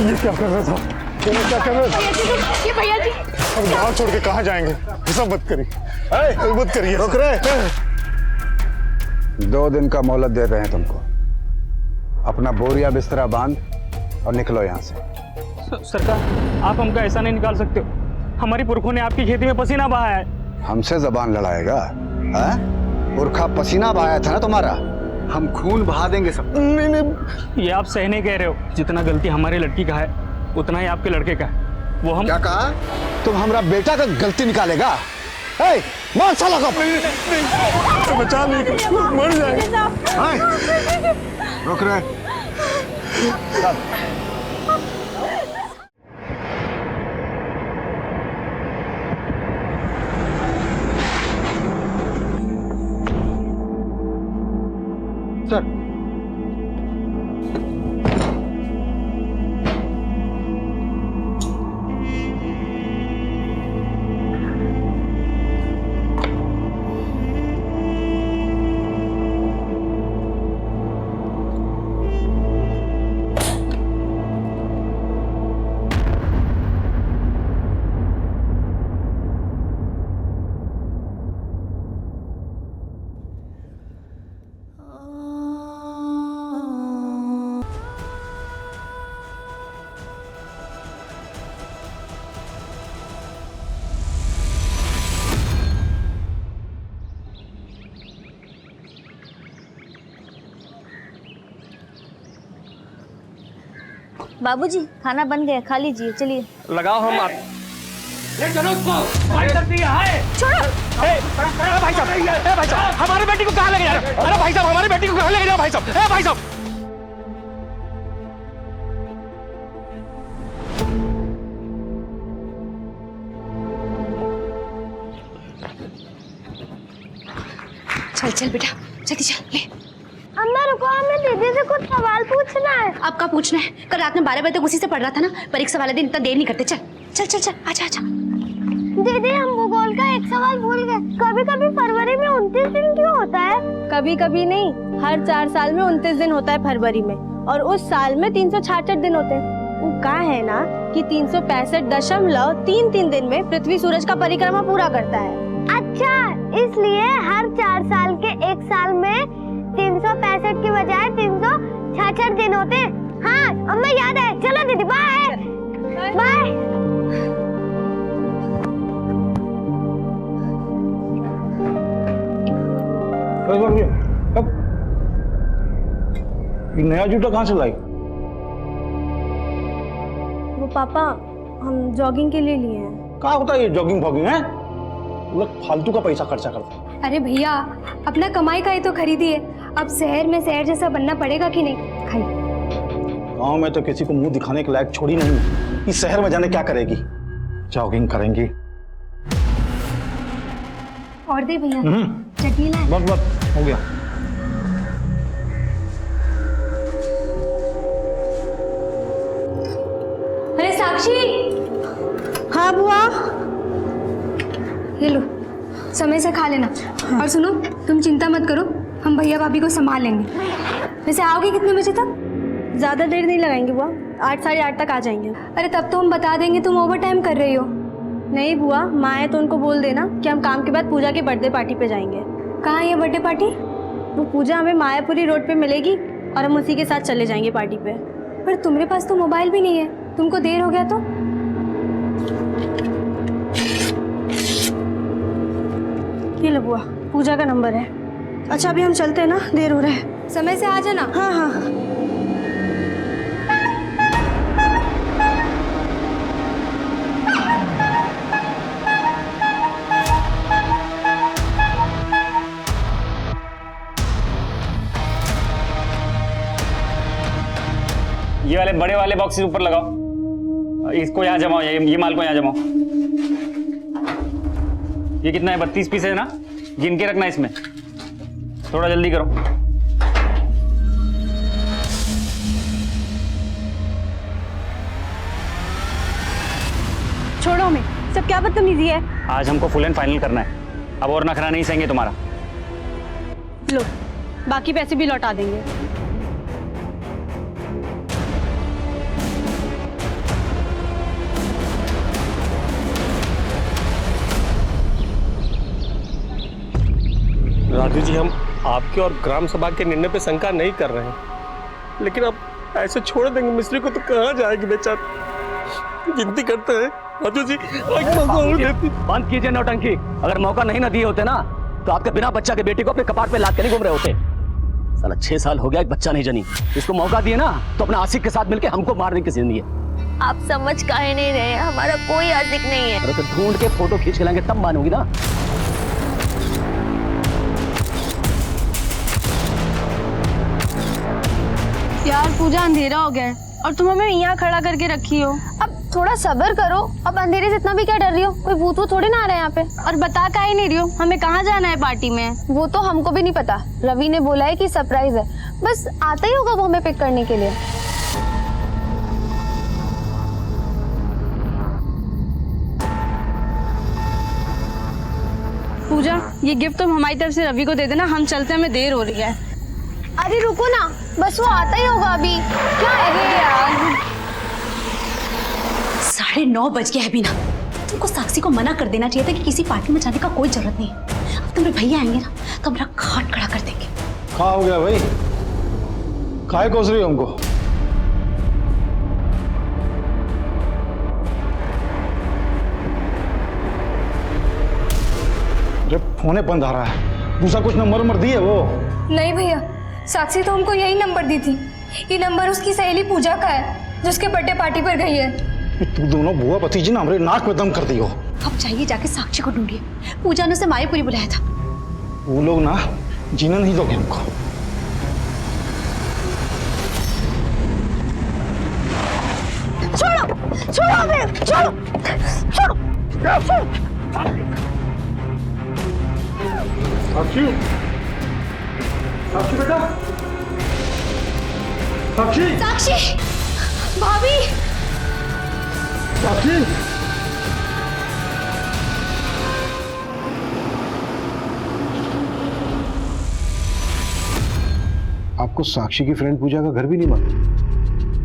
ये क्या कर रहा था? ये क्या कर रहा था? ये भैया जी अब गाँव छोड़ के कहाँ जाएंगे? ऐसा मत करिए, मत करिए। रुक रहे। 2 दिन का मोहलत दे रहे हैं तुमको। अपना बोरिया बिस्तरा बांध और निकलो यहाँ से। सरकार, आप हमका ऐसा नहीं निकाल सकते हो। हमारी पुरखों ने आपकी खेती में पसीना बहाया है। हमसे जबान लड़ाएगा? पुरखा पसीना बहाया था ना तुम्हारा, हम खून बहा देंगे सब। नहीं नहीं, ये आप सही नहीं कह रहे हो। जितना गलती हमारी लड़की का है उतना ही आपके लड़के का है। वो हम क्या कहा? तुम हमारा बेटा का गलती निकालेगा? मार साला को। तो बचा नहीं, मर जाएंगे। रुक रहे। सर, बाबूजी खाना बन गया, खा लीजिए। चलिए लगाओ हम आप। छोड़ो। भाई साहब, हमारी बेटी को कहाँ लेके जा रहे हो? अरे भाई साहब, हमारी बेटी को कहाँ लेके जा रहे हो? भाई साहब, भाई साहब। चल चल बेटा, जल्दी चल ले। अम्मा रुको, हमें दीदी से कुछ सवाल पूछना है। अब का पूछना है? कल रात में 12 बजे तक उसी से पढ़ रहा था ना। परीक्षा वाले दिन इतना देर नहीं करते। चल चल चल चल, आजा आजा। दीदी हम भूगोल का एक सवाल भूल गए। कभी कभी फरवरी में 29 दिन क्यों होता है? कभी कभी नहीं, हर 4 साल में 29 दिन होता है फरवरी में, और उस साल में 366 दिन होते हैं। वो कहा है ना कि 365.33 दिन में पृथ्वी सूरज का परिक्रमा पूरा करता है। अच्छा, इसलिए हर 4 साल के एक साल में 365 की बजाय 366 दिन होते हैं। हाँ अम्मा याद है। चलो दीदी, बाय बाय। नया जूता कहाँ से लाई? वो पापा, हम जॉगिंग के लिए लिए हैं। कहाँ होता है ये जॉगिंग फॉगिंग है? लोग फालतू का पैसा खर्चा करते हैं। अरे भैया, अपना कमाई का ही तो खरीदिए। अब शहर में शहर जैसा बनना पड़ेगा कि नहीं? खाइए। गाँव में तो किसी को मुंह दिखाने के लायक छोड़ी नहीं है। इस शहर में जाने क्या करेगी? जॉगिंग करेंगी। और दे भैया, चटनी लाए। बस हो गया। अरे साक्षी। हाँ बुआ। ये लो, समय से खा लेना। और सुनो, तुम चिंता मत करो, हम भैया भाभी को संभाल लेंगे। वैसे आओगे कितने बजे तक? ज्यादा देर नहीं लगाएंगे बुआ, 8 साढ़े 8 तक आ जाएंगे। अरे तब तो हम बता देंगे तुम ओवर टाइम कर रही हो। नहीं बुआ, माँ है तो उनको बोल देना कि हम काम के बाद पूजा की बर्थडे पार्टी पे जाएंगे। कहाँ है ये बर्थडे पार्टी? वो पूजा हमें मायापुरी रोड पे मिलेगी और हम उसी के साथ चले जाएंगे पार्टी पे। पर तुम्हारे पास तो मोबाइल भी नहीं है, तुमको देर हो गया तो? ये लो बुआ, पूजा का नंबर है। अच्छा अभी हम चलते हैं ना, देर हो रहा है। समय से आ जाना। हाँ हाँ। ये वाले बड़े वाले बॉक्सेस ऊपर लगाओ। इसको यहाँ जमाओ, ये माल को यहाँ जमाओ। ये कितना है? 32 पीस है ना? गिन के रखना इसमें। थोड़ा जल्दी करो। छोड़ो हमें, सब क्या बदतमीजी है। आज हमको फुल एंड फाइनल करना है, अब और नखरा नहीं सहेंगे तुम्हारा। लो, बाकी पैसे भी लौटा देंगे। राजू जी, हम आपके और ग्राम सभा के निर्णय पे शंका नहीं कर रहे हैं, लेकिन अब ऐसे छोड़ देंगे मिस्त्री को तो कहाँ जाएगी बेचारा। गिनती करते हैं राजू जी, एक मौका और देती। बंद कीजिए नौटंकी। अगर मौका नहीं ना दिए होते ना तो आपके बिना बच्चा के बेटी को अपने कपाट पे लाद के नहीं घूम रहे होते। साला 6 साल हो गया, एक बच्चा नहीं जनी। इसको मौका दिए ना तो अपने आशिक के साथ मिलके हमको मारने की जिंदगी है। आप समझ काहे नहीं रहे, हमारा कोई आशिक नहीं है। अरे तो ढूंढ के फोटो खींच के लाएंगे तब मानूंगी ना। यार पूजा, अंधेरा हो गया है और तुम हमें यहाँ खड़ा करके रखी हो। अब थोड़ा सब्र करो। अब अंधेरे से इतना भी क्या डर रही हो? कोई भूत थोड़ी ना आ रहा है यहाँ पे। और बता काहे नहीं रही हो हमें कहाँ जाना है पार्टी में? वो तो हमको भी नहीं पता। रवि ने बोला है कि सरप्राइज है, बस आता ही होगा वो हमें पिक करने के लिए। पूजा, ये गिफ्ट तुम हमारी तरफ से रवि को दे देना, हम चलते, हमें देर हो रही है। अरे रुको ना, बस वो आता ही होगा अभी। क्या है यार? 9:30 बज गया है बीना। तुमको साक्षी को मना कर देना चाहिए था कि किसी पार्टी में जाने का कोई जरूरत नहीं है। अब तुम्हारे भैया आएंगे ना तो मेरा खाट खड़ा कर देंगे। क्या हो गया भाई? काहे कोस रही हो हमको? अरे फोने बंद आ रहा है। दूसरा कुछ नंबर दिए वो? नहीं भैया, साक्षी तो हमको यही नंबर दी थी। ये नंबर उसकी सहेली पूजा का है जो उसके बर्थडे पार्टी पर गई है। तू दोनों बुआ भतीजी ना हमारे नाक में दम कर दी हो। अब जाइए जाके साक्षी को ढूंढिए। पूजा ने उसे मायापुरी बुलाया था। वो लोग ना जीना नहीं दोगे हमको। छोड़ो छोड़ो हमें, छोड़ो छोड़ो छोड़ो। साक्षी, साक्षी बेटा, साक्षी, साक्षी भाभी, साक्षी। आपको साक्षी की फ्रेंड पूजा का घर भी नहीं मालूम,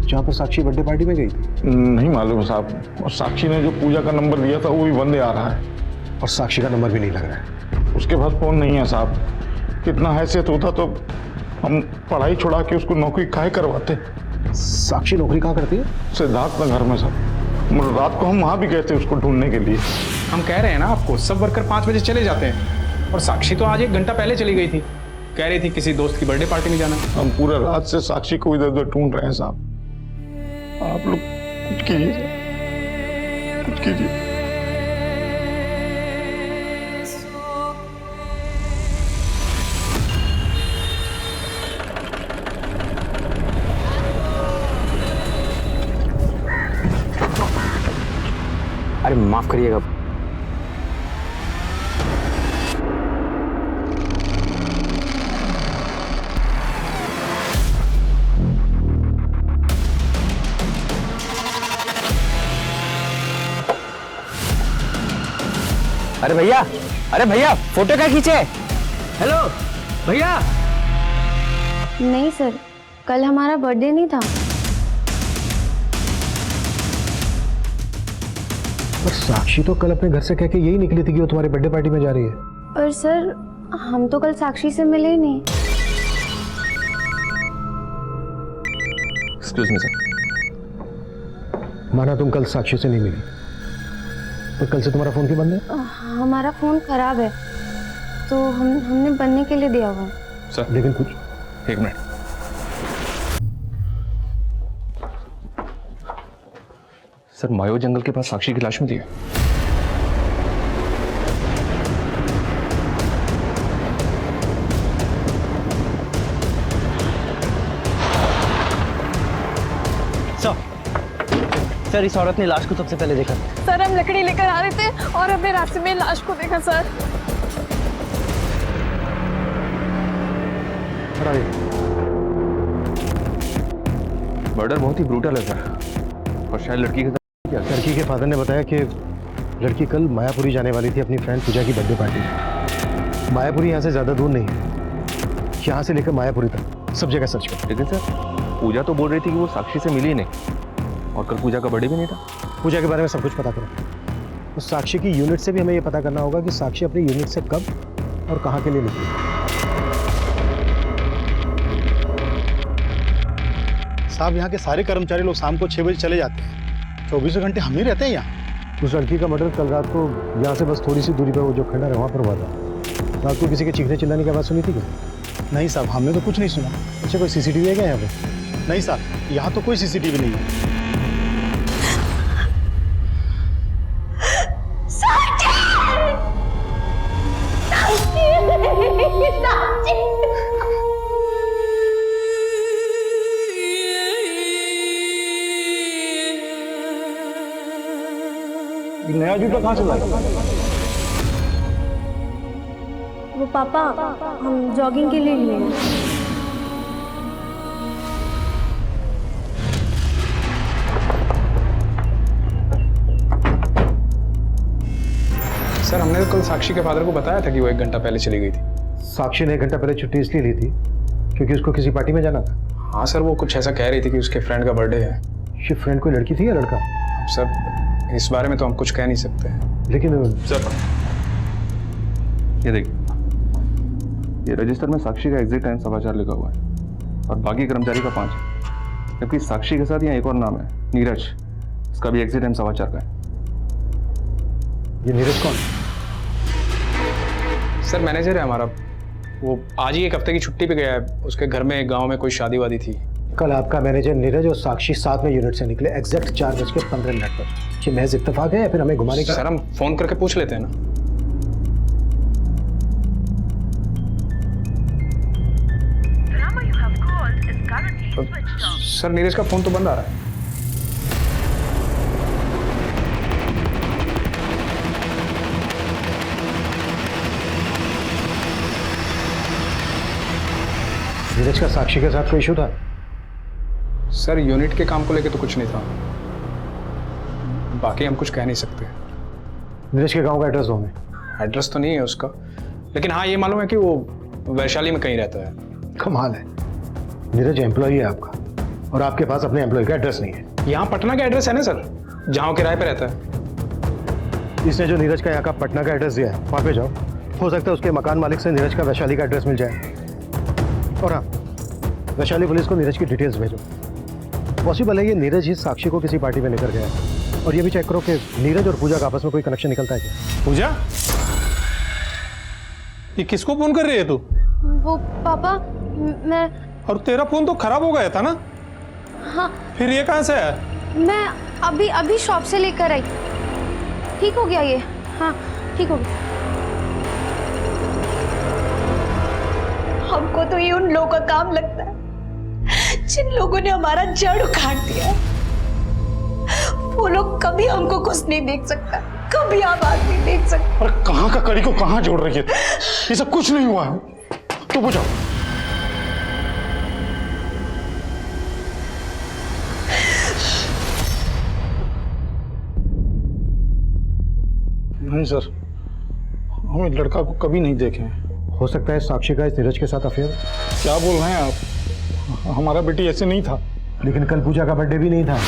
जहाँ पर साक्षी बर्थडे पार्टी में गई थी? नहीं मालूम साहब। और साक्षी ने जो पूजा का नंबर दिया था वो भी बंदे आ रहा है। और साक्षी का नंबर भी नहीं लग रहा है। उसके पास फोन नहीं है साहब। कितना हैसियत होता तो हम पढ़ाई छुड़ा के उसको नौकरी काहे करवाते। साक्षी नौकरी कहाँ करती है? सिद्धार्थ नगर में सर। रात को हम वहाँ भी गए थे उसको ढूंढने के लिए। हम कह रहे हैं ना आपको, सब वर्कर 5 बजे चले जाते हैं और साक्षी तो आज 1 घंटा पहले चली गई थी। कह रही थी किसी दोस्त की बर्थडे पार्टी में जाना। हम पूरा रात से साक्षी को इधर उधर ढूंढ रहे हैं साहब। आप लोग कुछ कीजिए, कुछ कीजिए। अरे माफ करिएगा। अरे भैया फोटो क्या खींचे? हेलो भैया। नहीं सर, कल हमारा बर्थडे नहीं था। पर साक्षी तो कल अपने घर से कह के यही निकली थी कि वो तुम्हारी बर्थडे पार्टी में जा रही है। पर सर, हम तो कल साक्षी से मिले ही नहीं। Excuse me sir. माना तुम कल साक्षी से नहीं मिली, पर कल से तुम्हारा फोन क्यों बंद है? हमारा फोन खराब है तो हमने बनने के लिए दिया हुआ है। सर लेकिन कुछ 1 मिनट। सर मायो जंगल के पास साक्षी की लाश मिली है। सर इस औरत ने लाश को सबसे पहले देखा। सर हम लकड़ी लेकर आ रहे थे और हमने रास्ते में लाश को देखा सर। मर्डर बहुत ही ब्रूटल है सर, और शायद लड़की के फादर ने बताया कि लड़की कल मायापुरी जाने वाली थी अपनी फ्रेंड पूजा की बर्थडे पार्टी में। मायापुरी यहाँ से ज़्यादा दूर नहीं है, यहाँ से लेकर मायापुरी तक सब जगह सर्च कर। लेकिन सर पूजा तो बोल रही थी कि वो साक्षी से मिली नहीं, और कल पूजा का बर्थडे भी नहीं था। पूजा के बारे में सब कुछ पता करो। तो साक्षी की यूनिट से भी हमें ये पता करना होगा कि साक्षी अपनी यूनिट से कब और कहाँ के लिए निकली। साहब यहाँ के सारे कर्मचारी लोग शाम को 6 बजे चले जाते हैं, 24 घंटे हम ही रहते हैं यहाँ। उस लड़की का मर्डर कल रात को यहाँ से बस थोड़ी सी दूरी पर वो जो खंडर है वहाँ पर हुआ था। रात को किसी के चीखने चिल्लाने की आवाज़ सुनी थी क्या? नहीं साहब, हमने तो कुछ नहीं सुना। अच्छा, कोई सीसीटीवी है क्या यहाँ पे? नहीं साहब, यहाँ तो कोई सीसीटीवी नहीं है। नया जूता कहाँ से लाया? वो पापा हम जॉगिंग के लिए लिए हैं। सर हमने तो कल साक्षी के फादर को बताया था कि वो 1 घंटा पहले चली गई थी। साक्षी ने 1 घंटा पहले छुट्टी इसलिए ली थी क्योंकि उसको किसी पार्टी में जाना था। हाँ सर, वो कुछ ऐसा कह रही थी कि उसके फ्रेंड का बर्थडे है। ये फ्रेंड कोई लड़की थी या लड़का? अब सर इस बारे में तो हम कुछ कह नहीं सकते हैं। लेकिन सर ये देखिए, ये रजिस्टर में साक्षी का एग्जिट टाइम 4:15 लिखा हुआ है और बाकी कर्मचारी का 5 है, जबकि साक्षी के साथ यहाँ एक और नाम है नीरज, इसका भी एग्जिट टाइम 4:15 का है। ये नीरज कौन? सर मैनेजर है हमारा, वो आज ही 1 हफ्ते की छुट्टी पे गया है। उसके घर में गांव में कोई शादी वादी थी। कल आपका मैनेजर नीरज और साक्षी साथ में यूनिट से निकले एग्जैक्ट 4:15 पर। ये महज इत्तेफाक है या फिर हमें घुमाने का? सर हम फोन करके पूछ लेते हैं ना। सर नीरज का फोन तो बंद आ रहा है। नीरज का साक्षी के साथ कोई इशू था? सर यूनिट के काम को लेके तो कुछ नहीं था, बाकी हम कुछ कह नहीं सकते। नीरज के गांव का एड्रेस दो हमें। एड्रेस तो नहीं है उसका, लेकिन हाँ ये मालूम है कि वो वैशाली में कहीं रहता है। कमाल है, नीरज एम्प्लॉई है आपका और आपके पास अपने एम्प्लॉय का एड्रेस नहीं है। यहाँ पटना का एड्रेस है ना सर, जहाँ वो किराए पे रहता है। इसने जो नीरज का यहाँ का पटना का एड्रेस दिया है वहाँ पे जाओ, हो सकता है उसके मकान मालिक से नीरज का वैशाली का एड्रेस मिल जाए। और हाँ, वैशाली पुलिस को नीरज की डिटेल्स भेजो। पॉसिबल है ये नीरज ही साक्षी को किसी पार्टी में लेकर गया है। और ये भी चेक करो कि नीरज और पूजा का आपस में कोई कनेक्शन निकलता है क्या। पूजा, ये किसको फोन कर रही है तू? वो पापा मैं। और तेरा फोन तो खराब हो गया था ना? हाँ। फिर ये कहाँ से है? मैं अभी शॉप से लेकर आई। ठीक हो गया ये? हाँ ठीक हो गया। हमको तो ये उन लोगों का काम लगता है जिन लोगों ने हमारा जड़ उखाड़ दिया। वो लोग कभी हमको खुश नहीं देख सकता, कभी आबाद नहीं देख सकता। अरे कहाँ का कड़ी को कहाँ जोड़ रही है? ये सब कुछ नहीं हुआ है, तो पूछो। नहीं सर, हम इस लड़का को कभी नहीं देखे हैं। हो सकता है साक्षी का इस नीरज के साथ अफेयर। क्या बोल रहे हैं आप? हमारा बेटी ऐसे नहीं था। लेकिन कल पूजा का बर्थडे भी नहीं था।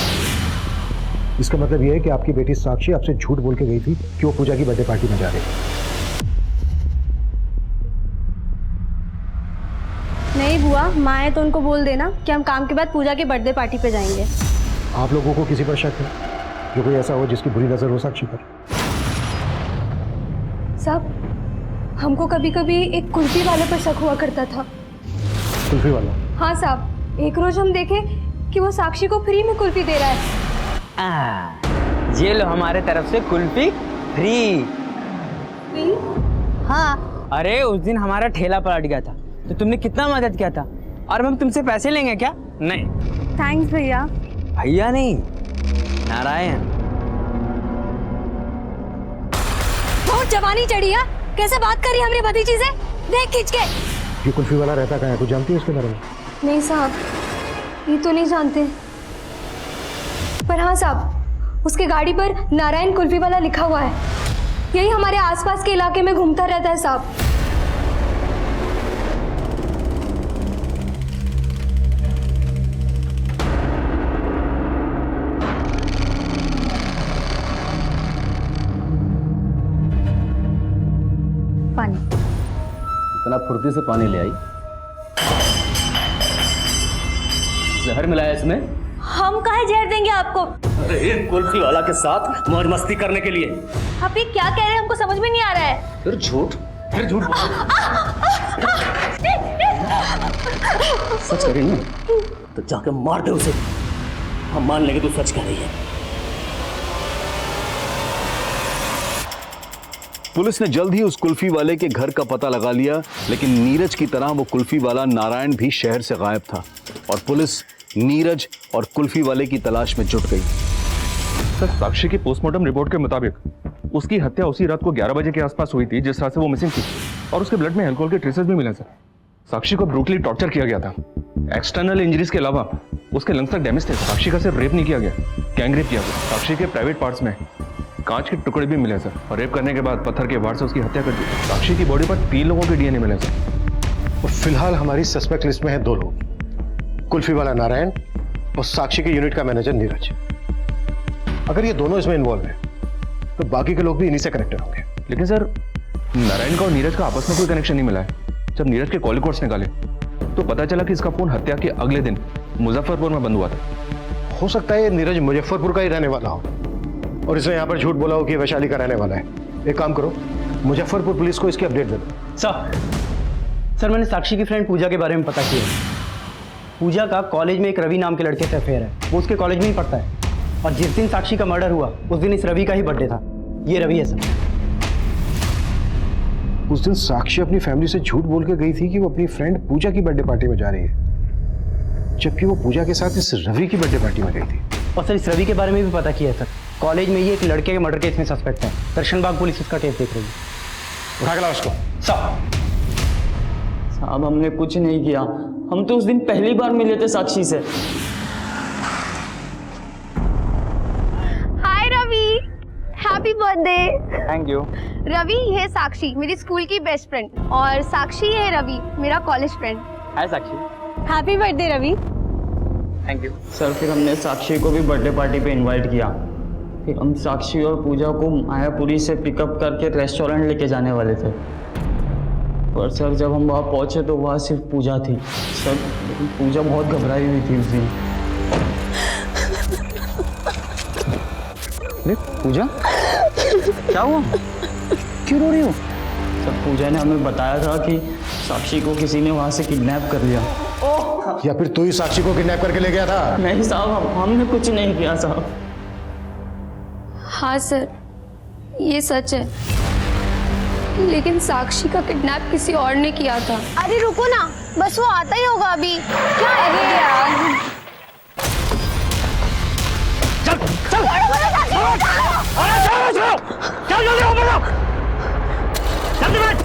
इसका मतलब यह है कि आपकी बेटी साक्षी आपसे झूठ बोल के गई थी कि वो पूजा की बर्थडे पार्टी में जा रही है। नहीं बुआ, माँ है तो उनको बोल देना कि हम काम के बाद पूजा के बर्थडे पार्टी पे जाएंगे। आप लोगों को किसी पर शक है जो कोई ऐसा हो जिसकी बुरी नजर हो साक्षी पर? साहब, हमको कभी कभी एक कुल्फी वाले पर शक हुआ करता था। कुल्फी वाला? हाँ साहब, एक रोज हम देखे कि वो साक्षी को फ्री में कुल्फी दे रहा है। ये लो हमारे तरफ से कुल्फी फ्री। हाँ, अरे उस दिन हमारा ठेला पलट गया था तो तुमने कितना मदद किया था, और हम तुमसे पैसे लेंगे क्या? नहीं। थैंक्स भैया। भैया नहीं, नारायण। बहुत जवानी चढ़ी है, कैसे बात करी हमने भतीजी से? देख खींच के। ये कुल्फी वाला रहता कहाँ है, कुछ जानती है उसके बारे में? नहीं साहब, ये तो नहीं जानते, पर हाँ साहब, उसके गाड़ी पर नारायण कुल्फी वाला लिखा हुआ है। यही हमारे आसपास के इलाके में घूमता रहता है साहब। पानी। इतना फुर्ती से पानी ले आई, जहर मिलाया इसमें? हम काहे जहर देंगे आपको? अरे एक कुल्फी वाला के साथ मौज मस्ती करने के लिए। आप ये क्या कह रहे हैं, हमको समझ में नहीं आ रहा है। फिर झूठ सच कह रही है तो जाके मार दे उसे, हम मान लेंगे तू सच कह रही है। पुलिस ने जल्द ही उस कुल्फी वाले के घर का पता लगा लिया, लेकिन नीरज की तरह वो कुल्फी वाला नारायण भी शहर से गायब था और पुलिस नीरज और कुल्फी वाले की तलाश में जुट गई। सर, साक्षी की पोस्टमार्टम रिपोर्ट के मुताबिक उसकी हत्या उसी रात को 11 बजे के आसपास हुई थी जिस रात से वो मिसिंग थी, और उसके ब्लड में अल्कोहल के ट्रेसेस भी मिले सर। साक्षी को ब्रूटली टॉर्चर किया गया था। एक्सटर्नल इंजरीज के अलावा उसके लंग्स तक डैमेज थे। साक्षी का सिर्फ रेप नहीं किया गया, गैंग रेप किया गया। साक्षी के प्राइवेट पार्ट्स में कांच के टुकड़े भी मिले सर, और रेप करने के बाद पत्थर के वार से उसकी हत्या कर दी। साक्षी की बॉडी पर 3 लोगों के डीएनए मिले सर। और फिलहाल हमारी सस्पेक्ट लिस्ट में है 2 लोग, कुल्फी वाला नारायण और साक्षी के यूनिट का मैनेजर नीरज। अगर ये दोनों इसमें इन्वॉल्व हैं तो बाकी के लोग भी इन्हीं से कनेक्टेड होंगे। लेकिन सर, नारायण का और नीरज का आपस में कोई कनेक्शन नहीं मिला है। जब नीरज के कॉल रिकॉर्ड्स निकाले तो पता चला कि इसका फोन हत्या के अगले दिन मुजफ्फरपुर में बंद हुआ था। हो सकता है ये नीरज मुजफ्फरपुर का ही रहने वाला हो और इसने यहाँ पर झूठ बोला हो कि वैशाली का रहने वाला है। एक काम करो, मुजफ्फरपुर पुलिस को इसकी अपडेट दे दो। सर मैंने साक्षी की फ्रेंड पूजा के बारे में पता किया। पूजा का कॉलेज में एक रवि नाम के लड़के से अफेयर है, वो उसके कॉलेज में ही पढ़ता है, और जिस दिन साक्षी का मर्डर हुआ उस दिन इस रवि का ही बर्थडे था। ये रवि है सर। उस दिन साक्षी अपनी फैमिली से झूठ बोल के गई थी कि वो अपनी फ्रेंड पूजा की बर्थडे पार्टी में जा रही है, जबकि वो पूजा के साथ इस रवि की बर्थडे पार्टी में गई थी। और सर इस रवि के बारे में भी पता किया है सर। कॉलेज में ये एक लड़के के मर्डर केस में सस्पेक्ट है। दर्शनबाग पुलिस इसका केस देख रही है। उठा के लाओ उसको। साहब हमने कुछ नहीं किया, हम तो उस दिन पहली बार मिले थे साक्षी से। Hi Ravi, happy birthday. Thank you. Ravi ये साक्षी मेरी स्कूल की बेस्ट फ्रेंड, और साक्षी ये रवि मेरा college friend. Hi Sakshi. Happy birthday Ravi. Thank you sir. फिर हमने साक्षी को भी बर्थडे पार्टी पे इनवाइट किया। फिर हम साक्षी और पूजा को मायापुरी से पिकअप करके रेस्टोरेंट लेके जाने वाले थे, पर सर जब हम वहाँ पहुँचे तो वहाँ सिर्फ पूजा थी सर। लेकिन पूजा बहुत घबराई हुई थी उस दिन। पूजा क्या हुआ, क्यों रो रही हो? सर पूजा ने हमें बताया था कि साक्षी को किसी ने वहाँ से किडनैप कर लिया। या फिर तू ही साक्षी को किडनैप करके ले गया था? नहीं साहब, हमने कुछ नहीं किया साहब। हाँ सर, ये सच है, लेकिन साक्षी का किडनैप किसी और ने किया था। अरे रुको ना, बस वो आता ही होगा अभी। क्या है यार? चल चल चल जल्दी हो बोलो, जल्दी बैठ।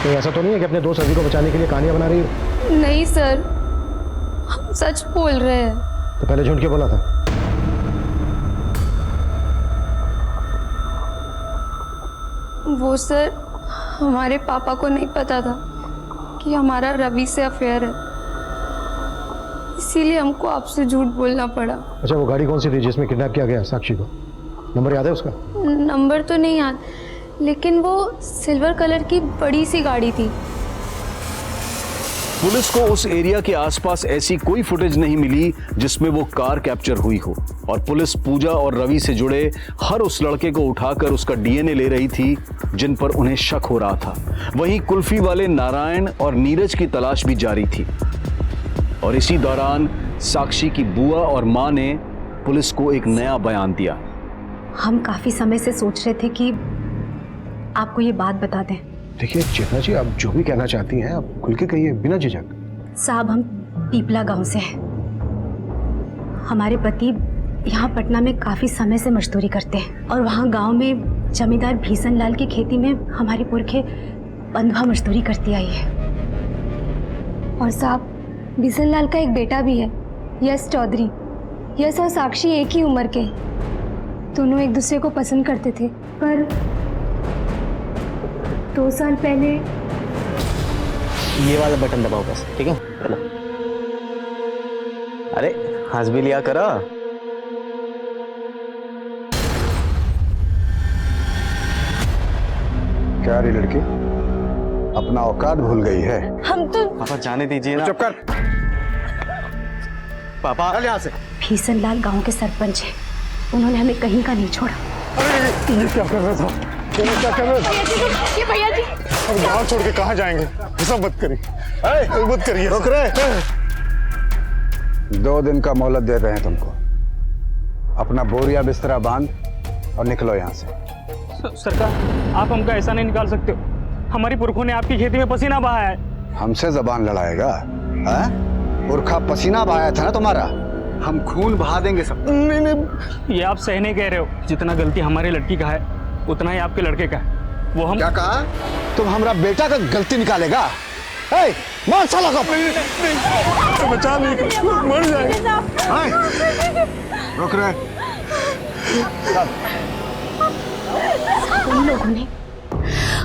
नहीं, ऐसा तो नहीं है कि अपने दोस्त रवि को बचाने के लिए कहानियां बना रही हो? नहीं सर, हम सच बोल रहे हैं। तो पहले झूठ क्यों बोला था? वो सर, हमारे पापा को नहीं पता था कि हमारा रवि से अफेयर है, इसीलिए हमको आपसे झूठ बोलना पड़ा। अच्छा, वो गाड़ी कौन सी थी जिसमें किडनैप किया गया साक्षी को? नंबर याद है उसका? नंबर तो नहीं याद, लेकिन वो सिल्वर कलर की बड़ी सी गाड़ी थी। पुलिस को उस एरिया के आसपास ऐसी कोई फुटेज नहीं मिली जिसमें वो कार कैप्चर हुई हो, और पुलिस पूजा और रवि से जुड़े हर उस लड़के को उठाकर उसका डीएनए ले रही थी जिन पर उन्हें शक हो रहा था। वहीं कुल्फी वाले नारायण और नीरज की तलाश भी जारी थी, और इसी दौरान साक्षी की बुआ और मां ने पुलिस को एक नया बयान दिया। हम काफी समय से सोच रहे थे कि आपको ये बात बता दें। देखिए चेतना जी, आप जो भी कहना चाहती हैं आप खुल के कहिए, बिना झिझक। साहब, हम पीपला गांव से हैं। हमारे पति यहाँ पटना में काफी समय से मजदूरी करते हैं, और वहाँ गांव में जमींदार भीषण लाल की खेती में हमारी पुरखे बंधुआ मजदूरी करती आई है। और साहब, भीषण लाल का एक बेटा भी है, यश चौधरी। यश और साक्षी एक ही उम्र के, दोनों एक दूसरे को पसंद करते थे, पर 2 साल पहले। ये वाला बटन दबाओ बस, ठीक है? चलो। अरे हंस भी लिया करो। क्या रही लड़की? अपना औकात भूल गई है। हम तो पापा जाने दीजिए ना। चुप कर। पापा चल यहाँ से। भीषण लाल गांव के सरपंच हैं, उन्होंने हमें कहीं का नहीं छोड़ा। ये क्या कर रहा था? ये क्या कर रहा था? ये भैया जी अब गाँव छोड़ के कहाँ जाएंगे? ऐसा मत करिए, मत करिए। रुक रहे। 2 दिन का मोहलत दे रहे हैं तुमको। अपना बोरिया बिस्तरा बांध और निकलो यहाँ से। सरकार, आप हमको ऐसा नहीं निकाल सकते हो। हमारी पुरखों ने आपकी खेती में पसीना बहाया है। हमसे जबान लड़ाएगा? पुरखा पसीना बहाया था ना तुम्हारा, हम खून बहा देंगे सब। नहीं नहीं, ये आप सही नहीं कह रहे हो। जितना गलती हमारी लड़की का है उतना ही आपके लड़के का है। वो हम क्या कहा? तुम हमारा बेटा का गलती निकालेगा? मार साला को। तो बचा नहीं, मर जाएगा। रुक रहे। उन लोगों ने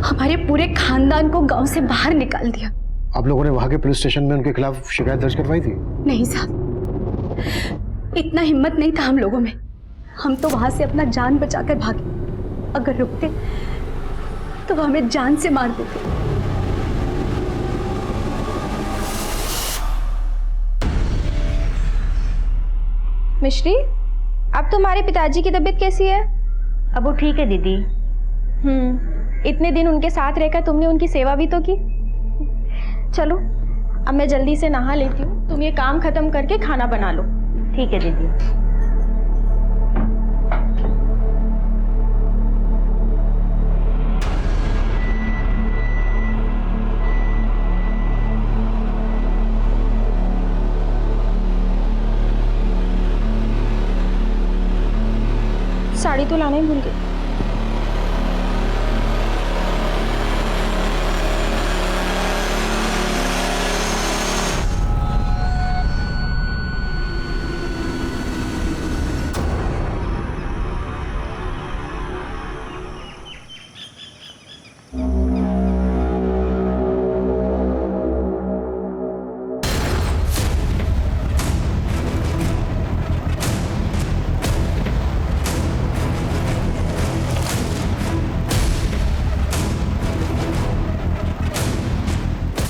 हमारे पूरे खानदान को गांव से बाहर निकाल दिया। आप लोगों ने वहां के पुलिस स्टेशन में उनके खिलाफ शिकायत दर्ज करवाई थी? नहीं साहब, इतना हिम्मत नहीं था हम लोगों में। हम तो वहां से अपना जान बचाकर भागे। अगर रुकते तो वो हमें जान से मार देते। मिश्री, अब तुम्हारे पिताजी की तबीयत कैसी है? अब वो ठीक है दीदी। इतने दिन उनके साथ रहकर तुमने उनकी सेवा भी तो की। चलो अब मैं जल्दी से नहा लेती हूँ, तुम ये काम खत्म करके खाना बना लो। ठीक है दीदी। साड़ी तो लाना ही भूल गई।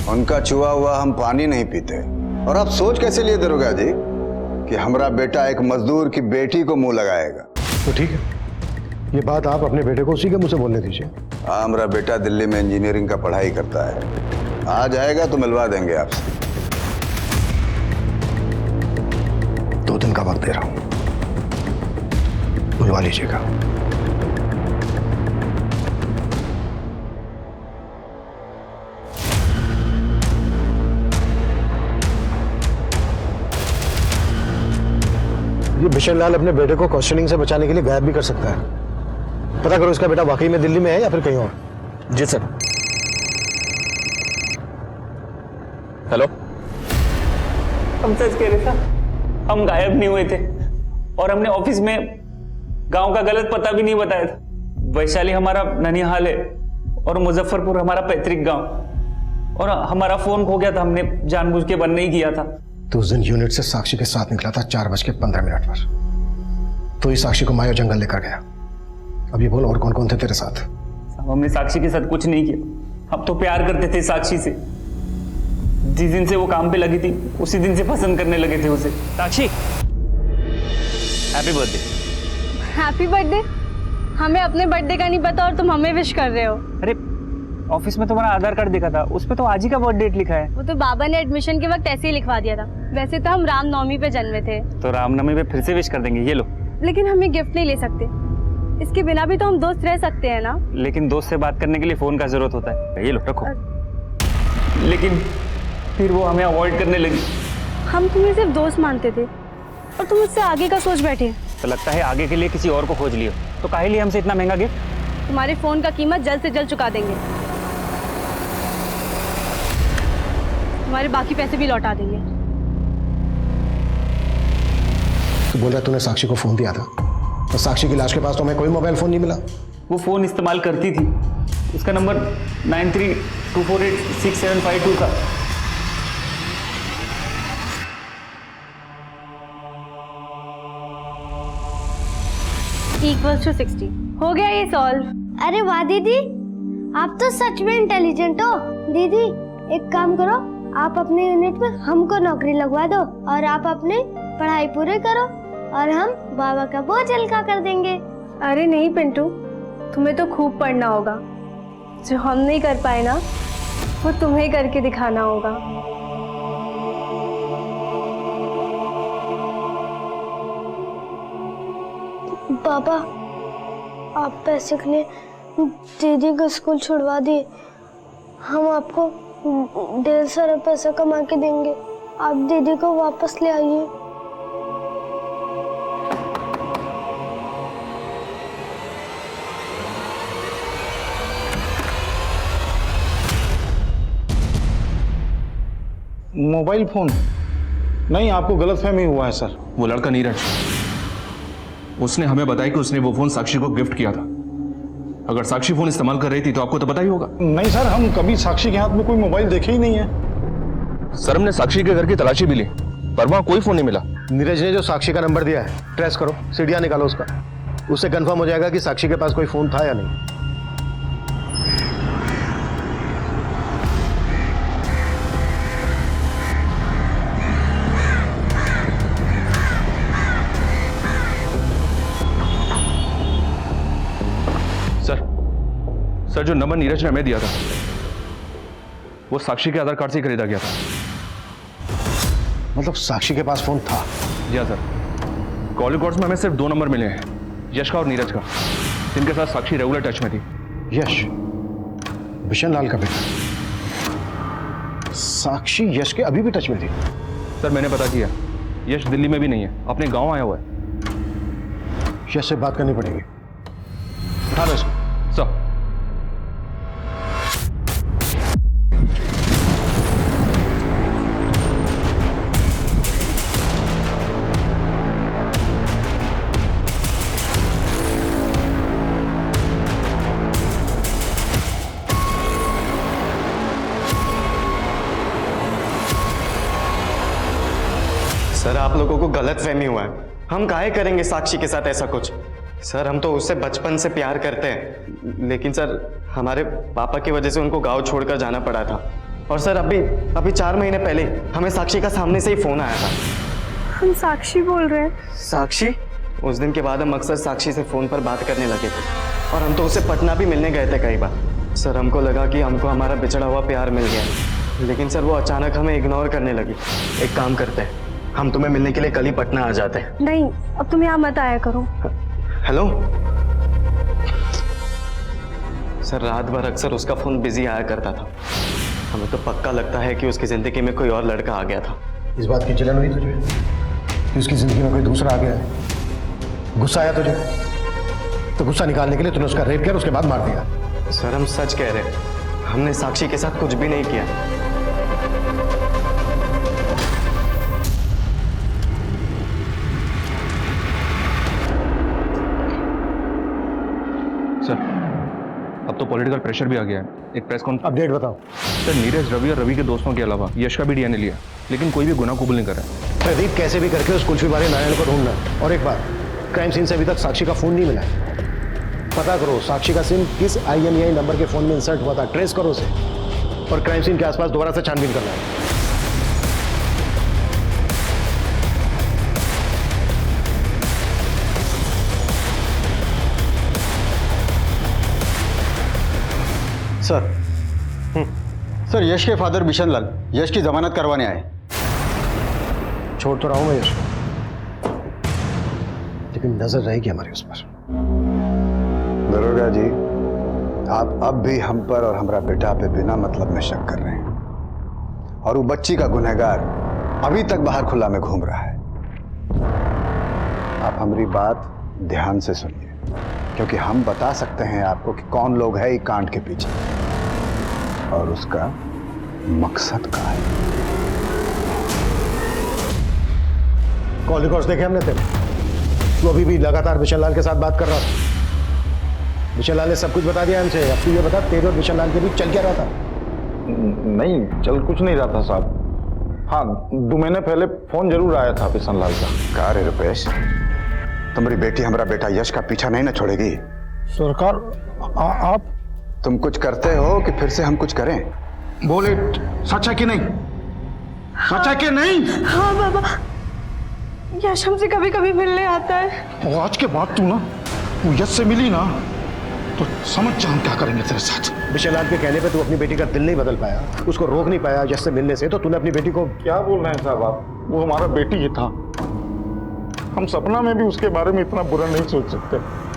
उनका छुआ हुआ हम पानी नहीं पीते। और आप सोच कैसे लिए दरोगा जी कि हमारा बेटा एक मजदूर की बेटी को मुंह लगाएगा? तो ठीक है, ये बात आप अपने बेटे को उसी के मुंह से बोलने दीजिए। हाँ, हमारा बेटा दिल्ली में इंजीनियरिंग का पढ़ाई करता है। आ जाएगा तो मिलवा देंगे आपसे। 2 दिन का वक्त दे रहा हूं, बुलवा लीजिएगा। ये बिशन लाल अपने बेटे को क्वेश्चनिंग से बचाने के लिए गायब भी कर सकता है। पता करो इसका बेटा वाकई में दिल्ली में है या फिर कहीं और। जी सर। हेलो, हम सच कह रहे थे, हम गायब नहीं हुए थे और हमने ऑफिस में गांव का गलत पता भी नहीं बताया था। वैशाली हमारा ननिहाल है और मुजफ्फरपुर हमारा पैतृक गांव। और हमारा फोन खो गया था, हमने जानबूझ के बंद नहीं किया था। तो उस दिन यूनिट से साक्षी के साथ निकला था 4:15 पर। तो इस साक्षी को माया जंगल लेकर गया। अब ये बोल, और कौन कौन थे तेरे साथ? हमने साक्षी के साथ कुछ नहीं किया। हम तो प्यार करते थे साक्षी से। जिस दिन से वो काम पे लगी थी उसी दिन से पसंद करने लगे थे उसे। साक्षी, हैप्पी बर्थडे। Happy birthday? हमें अपने बर्थडे का नहीं पता और तुम हमें विश कर रहे हो। अरे ऑफिस में तुम्हारा आधार कार्ड देखा था, उस पे तो आज ही का बर्थ डेट लिखा है। वो तो बाबा ने एडमिशन के वक्त ऐसे ही लिखवा दिया था। वैसे तो हम रामनवमी पे जन्मे थे। तो रामनवमी पे फिर से विश कर देंगे, ये लो। लेकिन हमें गिफ्ट नहीं ले सकते, इसके बिना भी तो हम दोस्त रह सकते हैं ना। लेकिन दोस्त से बात करने के लिए फोन का जरूरत होता है, ये लो रखो। लेकिन फिर वो हमें अवॉइड करने लगी। हम तुम्हें सिर्फ दोस्त मानते थे और तुम उससे आगे का सोच बैठे। तो लगता है आगे के लिए किसी और को खोज लियो। तो काहे लिए हमसे इतना महंगा गिफ्ट? तुम्हारे फोन का कीमत जल्द से जल्द चुका देंगे, तुम्हारे बाकी पैसे भी लौटा देंगे। तो बोल रहा तूने साक्षी को फोन दिया था, और साक्षी की लाश के पास तो हमें कोई मोबाइल फोन नहीं मिला। वो फोन इस्तेमाल करती थी, उसका नंबर 93248675 था। = 60 हो गया ये सॉल्व। अरे वाह दीदी, आप तो सच में इंटेलिजेंट हो। दीदी एक काम करो, आप अपने यूनिट में हमको नौकरी लगवा दो और आप अपनी पढ़ाई पूरी करो और हम बाबा का बोझ हल्का कर देंगे। अरे नहीं पिंटू, तुम्हें तो खूब पढ़ना होगा। जो हम नहीं कर पाए ना, वो तुम्हें करके दिखाना होगा। पापा, आप पैसे के लिए दीदी का स्कूल छुड़वा दिए। हम आपको ढेर सारा पैसा कमा के देंगे, आप दीदी को वापस ले आइए। Mobile phone? नहीं, आपको गलतफहमी हुआ है सर। वो लड़का नीरज, उसने हमें बताया कि उसने वो फोन साक्षी को गिफ्ट किया था। अगर साक्षी फोन इस्तेमाल कर रही थी तो आपको तो पता ही होगा। नहीं सर, हम कभी साक्षी के हाथ में कोई मोबाइल देखे ही नहीं है। सर, हमने साक्षी के घर की तलाशी भी ली, पर वहां कोई फोन नहीं मिला। नीरज ने जो साक्षी का नंबर दिया है, ट्रेस करो, सीढ़ियां निकालो उसका। उससे कंफर्म हो जाएगा कि साक्षी के पास कोई फोन था या नहीं। सर, जो नंबर नीरज ने हमें दिया था वो साक्षी के आधार कार्ड से खरीदा गया था। मतलब साक्षी के पास फोन था? जी हाँ सर। कॉल रिकॉर्ड्स में हमें सिर्फ 2 नंबर मिले हैं, यश का और नीरज का, जिनके साथ साक्षी रेगुलर टच में थी। यश बिशन लाल का बेटा? साक्षी यश के अभी भी टच में थी? सर, मैंने पता किया, यश दिल्ली में भी नहीं है, अपने गांव आया हुआ है। यश से बात करनी पड़ेगी। उठा लो इसको। सर, सर, आप लोगों को गलतफहमी हुआ है। हम काहे करेंगे साक्षी के साथ ऐसा कुछ? सर, हम तो उससे बचपन से प्यार करते हैं, लेकिन सर हमारे पापा की वजह से उनको गांव छोड़कर जाना पड़ा था। और सर अभी 4 महीने पहले हमें साक्षी का सामने से ही फोन आया था। हम साक्षी बोल रहे हैं। साक्षी? उस दिन के बाद हम अक्सर साक्षी से फोन पर बात करने लगे थे और हम तो उससे पटना भी मिलने गए थे कई बार। सर, हमको लगा कि हमको हमारा बिछड़ा हुआ प्यार मिल गया, लेकिन सर वो अचानक हमें इग्नोर करने लगी। एक काम करते हैं, हम तुम्हें मिलने के लिए कल ही पटना आ जाते हैं। नहीं, अब तुम यहाँ मत आया करो। हेलो सर, रात भर अक्सर उसका फोन बिजी आया करता था। हमें तो पक्का लगता है कि उसकी जिंदगी में कोई और लड़का आ गया था। इस बात की जलन हुई तुझे कि उसकी जिंदगी में कोई दूसरा आ गया है? गुस्सा आया तुझे? तो गुस्सा निकालने के लिए तूने उसका रेप किया, उसके बाद मार दिया। सर, हम सच कह रहे हैं, हमने साक्षी के साथ कुछ भी नहीं किया। सर, अब तो पॉलिटिकल प्रेशर भी आ गया है। एक प्रेस कॉन्फ्रेंस। अपडेट बताओ। सर, नीरज, रवि और रवि के दोस्तों के अलावा यश का भी डीएनए लिया, लेकिन कोई भी गुनाह कबूल नहीं कर रहा है। प्रदीप, कैसे भी करके उस कुल्फी वाले नारायण को ढूंढना। और एक बात, क्राइम सीन से अभी तक साक्षी का फोन नहीं मिला है। पता करो साक्षी का सिम किस IMEI नंबर के फोन में इंसर्ट हुआ था, ट्रेस करो उसे और क्राइम सीन के आसपास दोबारा से छानबीन करना है। सर, यश के फादर बिशन लाल यश की जमानत करवाने आए। छोड़ तो रहा हूं मैं यश, लेकिन नजर रहेगी हमारी उस पर। दरोगा जी, आप अब भी हम पर और हमारा बेटा पे बिना मतलब में शक कर रहे हैं, और वो बच्ची का गुनहगार अभी तक बाहर खुला में घूम रहा है। आप हमारी बात ध्यान से सुनिए, क्योंकि हम बता सकते हैं आपको कि कौन लोग है इस कांड के पीछे और उसका मकसद क्या है। कॉल रिकॉर्ड्स देखे हमने तेरे। तू अभी भी लगातार बिशन लाल के साथ बात कर रहा था। बिशन लाल ने सब कुछ बता दिया हमसे। अब तू ये बता, तेरे और बिशन लाल के बीच चल क्या रहा था? नहीं, चल कुछ नहीं रहा था साहब। हाँ, 2 महीने पहले फोन जरूर आया था बिशन लाल का। कहा रे रुपेश, तुम्हारी बेटी हमारा बेटा यश का पीछा नहीं ना छोड़ेगी? सरकार, आप तुम कुछ करते हो कि फिर से हम कुछ करें? बोले सच है कि नहीं? सच है कि नहीं? हाँ बाबा, यश हमसे कभी कभी मिलने आता है। और आज के बाद तू यश से मिली ना तो समझ जा हम क्या करेंगे तेरे साथ। विशाल लाल के कहने पे तू अपनी बेटी का दिल नहीं बदल पाया, उसको रोक नहीं पाया यश से मिलने से, तो तूने अपनी बेटी को। क्या बोल रहे हैं साहब आप? वो हमारा बेटी ही था। हम सपना में भी उसके बारे में इतना बुरा नहीं सोच सकते।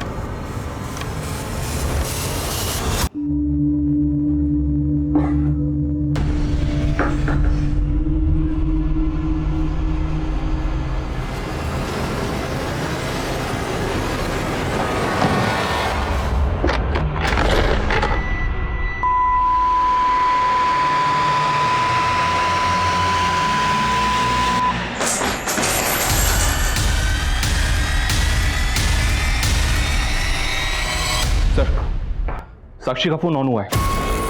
साक्षी का फोन ऑन हुआ है,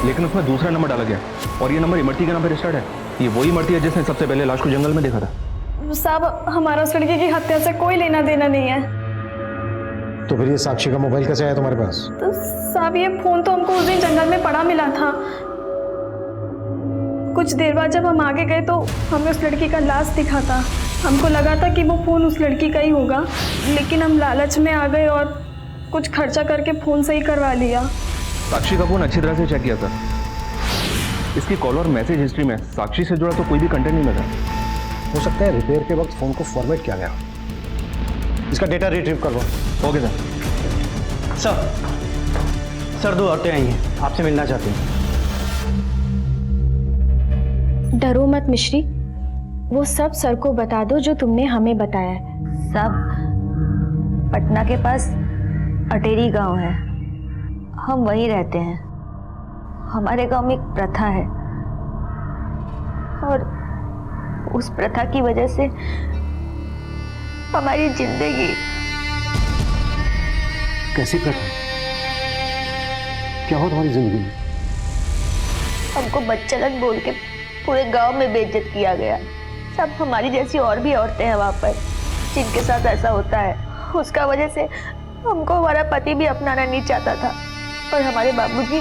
लेकिन उसमें दूसरा नंबर डाला गया और ये नंबर इमरती के नाम पे रजिस्टर्ड है। ये वही इमरती है जिसने सबसे पहले लाश को जंगल में देखा था। साहब, हमारा उस लड़के की हत्या से कोई लेना देना नहीं है। तो फिर ये साक्षी का मोबाइल कैसे आया तुम्हारे पास? तो साहब, ये फोन तो हमको उस दिन जंगल में पड़ा मिला था। कुछ देर बाद जब हम आगे गए तो हमें उस लड़की का लाश दिखा था। हमको लगा था कि वो फोन उस लड़की का ही होगा, लेकिन हम लालच में आ गए और कुछ खर्चा करके फोन सही करवा लिया। साक्षी का फोन अच्छी तरह से चेक किया सर। इसकी कॉल और मैसेज हिस्ट्री में साक्षी से जुड़ा तो कोई भी कंटेंट नहीं मिला। हो सकता है रिपेयर के वक्त फोन को फॉर्मेट किया गया। इसका डेटा रिट्रीव करवाओ। Okay sir. सर 2 औरतें आई हैं, आपसे मिलना चाहती हैं। डरो मत मिश्री, वो सब सर को बता दो जो तुमने हमें बताया। सब पटना के पास अटेरी गांव है, हम वहीं रहते हैं। हमारे गांव में एक प्रथा है और उस प्रथा की वजह से हमारी जिंदगी। कैसी प्रथा? क्या हो तुम्हारी जिंदगी में? हमको बच्चलन बोल के पूरे गांव में बेइज्जत किया गया। सब हमारी जैसी और भी औरतें हैं वहाँ पर जिनके साथ ऐसा होता है। उसका वजह से हमको हमारा पति भी अपनाना नहीं चाहता था और हमारे बाबूजी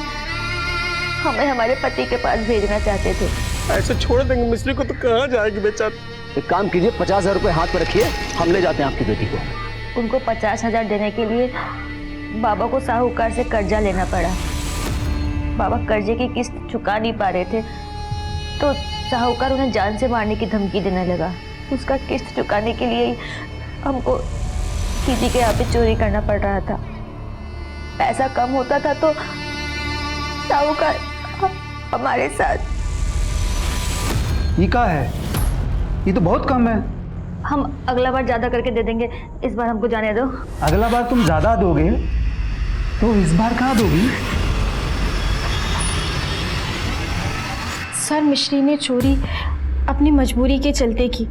हमें हमारे पति के पास भेजना चाहते थे। ऐसे छोड़ देंगे मिस्त्री को तो कहाँ जाएगी बेचारी? एक काम कीजिए, 50,000 रुपए हाथ में रखिए, हम ले जाते हैं आपकी बेटी को। उनको 50,000 देने के लिए बाबा को साहूकार से कर्जा लेना पड़ा। बाबा कर्जे की किस्त चुका नहीं पा रहे थे तो साहूकार उन्हें जान से मारने की धमकी देने लगा। उसका किस्त चुकाने के लिए हमको दीदी के यहाँ पे चोरी करना पड़ रहा था। पैसा कम होता था तो साहूकार हमारे साथ। ये क्या है? ये तो बहुत कम है। हम अगला बार ज्यादा करके दे देंगे, इस बार हमको जाने दो। अगला बार तुम ज्यादा दोगे तो इस बार कहाँ दोगी? सर, मिश्री ने चोरी अपनी मजबूरी के चलते की,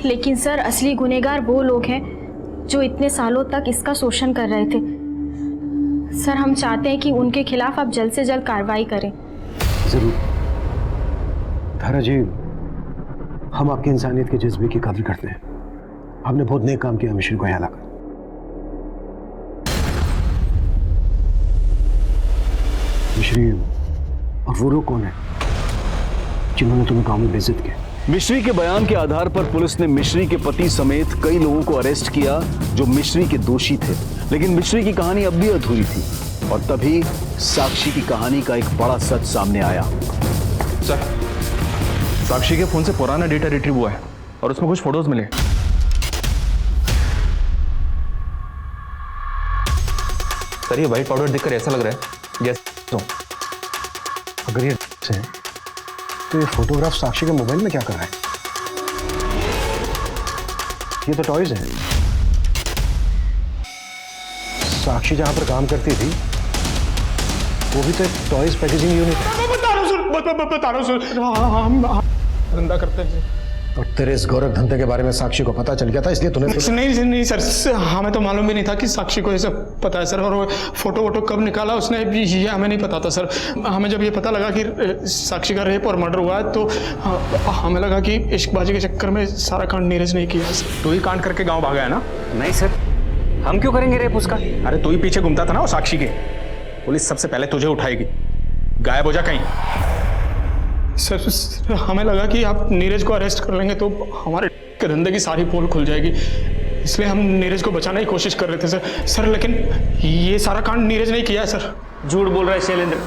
लेकिन सर असली गुनहगार वो लोग हैं जो इतने सालों तक इसका शोषण कर रहे थे। सर, हम चाहते हैं कि उनके खिलाफ आप जल्द से जल्द कार्रवाई करें। जरूर धारा जी, हम आपकी इंसानियत के जज्बे की कदर करते हैं। आपने बहुत नेक काम किया मिश्री को यहाँ लाकर। मिश्री, और वो लोग कौन है जिन्होंने तुम्हें गांव में बेइज्जत किया? मिश्री के बयान के आधार पर पुलिस ने मिश्री के पति समेत कई लोगों को अरेस्ट किया जो मिश्री के दोषी थे, लेकिन मिश्री की कहानी अब भी अधूरी थी और तभी साक्षी की कहानी का एक बड़ा सच सामने आया। सर, साक्षी के फोन से पुराना डेटा रिट्रीव हुआ है और उसमें कुछ फोटोज मिले। सर, ये व्हाइट पाउडर देखकर ऐसा लग रहा है जैसे अगर ये है तो ये फोटोग्राफ साक्षी के मोबाइल में क्या कर रहा है? ये तो टॉयज है। साक्षी जहां पर काम करती थी वो भी तो एक टॉयज पैकेजिंग यूनिट है। बता रहा हूँ हम धंधा करते हैं। और तेरे इस गौरव धंधे के बारे में साक्षी को पता चल गया था, इसलिए तूने नहीं सर, हमें तो मालूम भी नहीं था कि साक्षी को ये सब पता है सर। और वो फोटो वोटो कब निकाला उसने ये हमें नहीं पता था सर। हमें जब ये पता लगा कि साक्षी का रेप और मर्डर हुआ है तो हमें लगा कि इश्कबाजी के चक्कर में सारा कांड नीरज नहीं किया सर। तू ही कांड करके गाँव भागा है ना? नहीं सर, हम क्यों करेंगे रेप उसका? अरे तू ही पीछे घूमता था ना वो साक्षी के। पुलिस सबसे पहले तुझे उठाएगी। गायब हो जा कहीं। सर हमें लगा कि आप नीरज को अरेस्ट कर लेंगे तो हमारे के धंधे की सारी पोल खुल जाएगी, इसलिए हम नीरज को बचाने की कोशिश कर रहे थे सर। लेकिन ये सारा कांड नीरज ने किया है सर। झूठ बोल रहा है शैलेंद्र,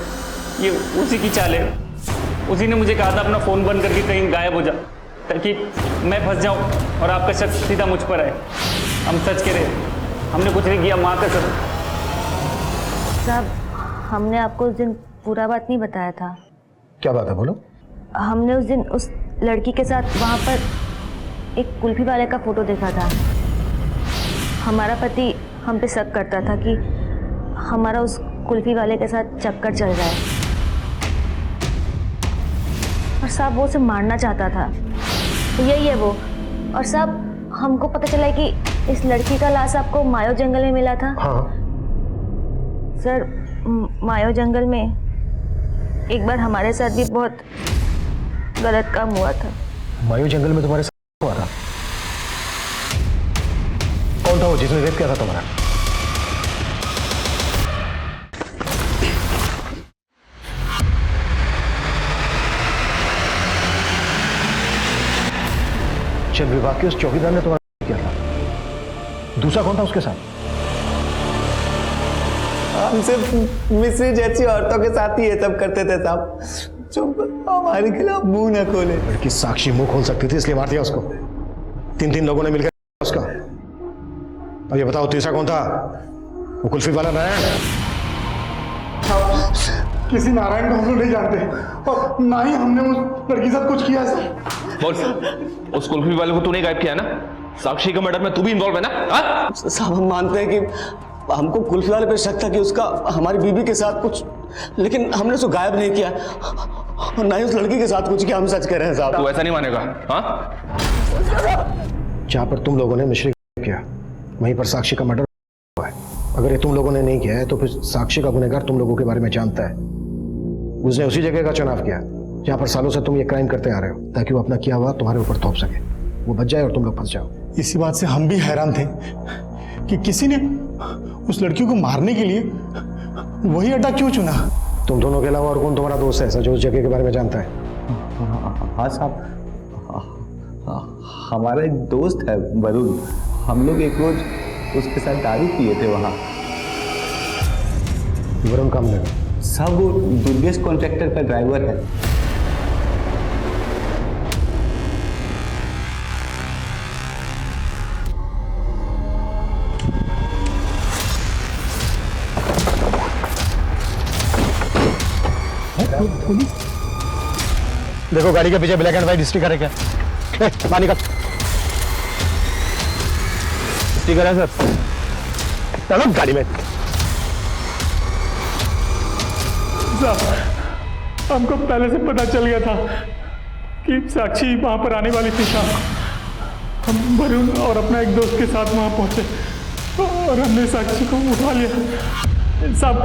ये उसी की चाल है। उसी ने मुझे कहा था अपना फ़ोन बंद करके कहीं गायब हो जा, ताकि मैं फंस जाऊं और आपका शक सीधा मुझ पर आए। हम सच कह रहे, हमने कुछ नहीं किया, माँ कसम। साहब, हमने आपको उस दिन पूरा बात नहीं बताया था। क्या बात है, बोलो। हमने उस दिन उस लड़की के साथ वहाँ पर एक कुल्फी वाले का फोटो देखा था। हमारा पति हम पे शक करता था कि हमारा उस कुल्फी वाले के साथ चक्कर चल रहा है, और साहब वो उसे मारना चाहता था। यही है वो। और साहब हमको पता चला है कि इस लड़की का लाश आपको मायो जंगल में मिला था। हाँ सर, मायो जंगल में एक बार हमारे साथ भी बहुत गलत काम हुआ था। मायो जंगल में तुम्हारे साथ हुआ था? कौन था वो जिसने रेप किया था तुम्हारा? चल विभाग के उस चौकीदार ने तुम्हारा किया था। दूसरा कौन था उसके साथ? हम सिर्फ मिस्री जैसी औरतों के साथ ही ये सब करते थे साहब, जो हमारे खिलाफ मुंह न खोले। लड़की साक्षी मुंह खोल सकती थी, इसलिए मार दिया उसको। 3 लोगों ने मिलकर उसका। अब ये बताओ तीसरा कौन था? वो कुल्फी वाला नारायण? किसी नारायण को हम लोग नहीं जानते, और ना ही हमने उस लड़की के साथ कुछ किया सर। बोल, उस कुल्फी वाले को तूने गायब किया ना? साक्षी का मर्डर में तू भी इन्वॉल्व है ना? साहब हम मानते हैं कि हमको कुल्फी वाले पे शक था कि उसका हमारी बीबी के साथ कुछ, लेकिन हमने उसको गायब नहीं किया और ना ही उस लड़की के साथ कुछ किया। हम सच कह रहे हैं साहब। तू ऐसा नहीं मानेगा। हाँ, जहां पर तुम लोगों ने मिश्री किया वहीं पर साक्षी का मर्डर हुआ है। अगर ये तुम लोगों ने नहीं किया है तो फिर साक्षी का गुनहगार तुम लोगों के बारे में जानता है। उसने उसी जगह का चुनाव किया जहां पर सालों से तुम ये क्राइम करते आ रहे हो, ताकि वो अपना किया हुआ तुम्हारे ऊपर थोप सके, वो बच जाए और तुम लोग फंस जाओ। इसी बात से हम भी हैरान थे कि किसी ने उस लड़की को मारने के लिए वही अड्डा क्यों चुना। तुम दोनों के अलावा और कौन तुम्हारा दोस्त है ऐसा जो उस जगह के बारे में जानता है? हाँ साहब, हमारा एक दोस्त है वरुण। हम लोग एक रोज उसके साथ दारू पिए थे वहाँ। वरुण काम लगा साहब, वो दुर्गेश कॉन्ट्रैक्टर का ड्राइवर है। देखो गाड़ी के पीछे ब्लैक एंड व्हाइट स्टिकर है क्या? पानी का स्टिकर है सर। चलो गाड़ी में। साहब हमको पहले से पता चल गया था कि साक्षी वहां पर आने वाली थी शाम। हम वरुण और अपना एक दोस्त के साथ वहां पहुंचे और हमने साक्षी को उठा लिया। साहब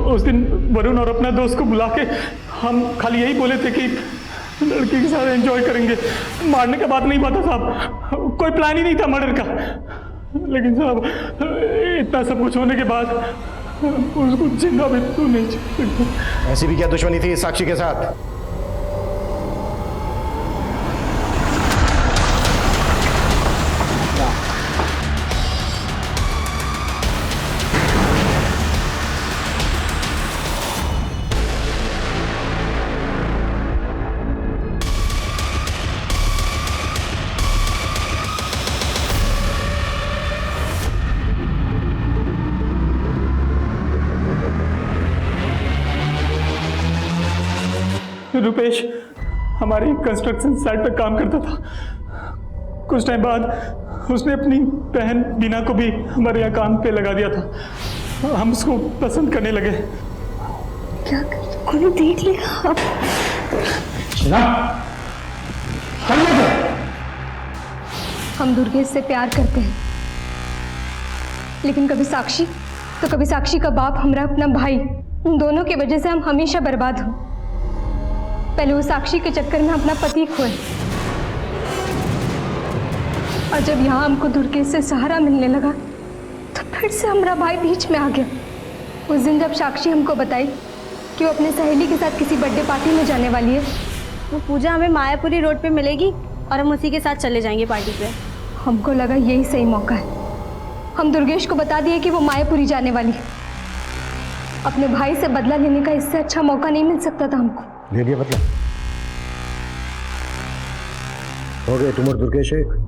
उस दिन वरुण और अपना दोस्त को बुला के हम खाली यही बोले थे कि लड़की के साथ एंजॉय करेंगे, मारने का बात नहीं पता साहब। कोई प्लान ही नहीं था मर्डर का। लेकिन साहब इतना सब कुछ होने के बाद उसको जिंदा भी तो नहीं छोड़ सकते। ऐसी भी क्या दुश्मनी थी साक्षी के साथ? रुपेश हमारी कंस्ट्रक्शन साइट पर काम करता था। कुछ टाइम बाद उसने अपनी बहन बीना को भी हमारे यहाँ काम पे लगा दिया था। हम उसको पसंद करने लगे। क्या कोई देख लेगा? हम दुर्गेश से प्यार करते हैं, लेकिन कभी साक्षी तो कभी साक्षी का बाप, हमरा अपना भाई, उन दोनों की वजह से हम हमेशा बर्बाद हो। पहले वो साक्षी के चक्कर में अपना पति खोए, और जब यहाँ हमको दुर्गेश से सहारा मिलने लगा तो फिर से हमारा भाई बीच में आ गया। उस दिन जब साक्षी हमको बताई कि वो अपने सहेली के साथ किसी बर्थडे पार्टी में जाने वाली है, वो पूजा हमें मायापुरी रोड पे मिलेगी और हम उसी के साथ चले जाएंगे पार्टी पे। हमको लगा यही सही मौका है। हम दुर्गेश को बता दिए कि वो मायापुरी जाने वाली है। अपने भाई से बदला लेने का इससे अच्छा मौका नहीं मिल सकता था हमको। ले लिया बदला। हो गए तुम और दुर्गेश एक।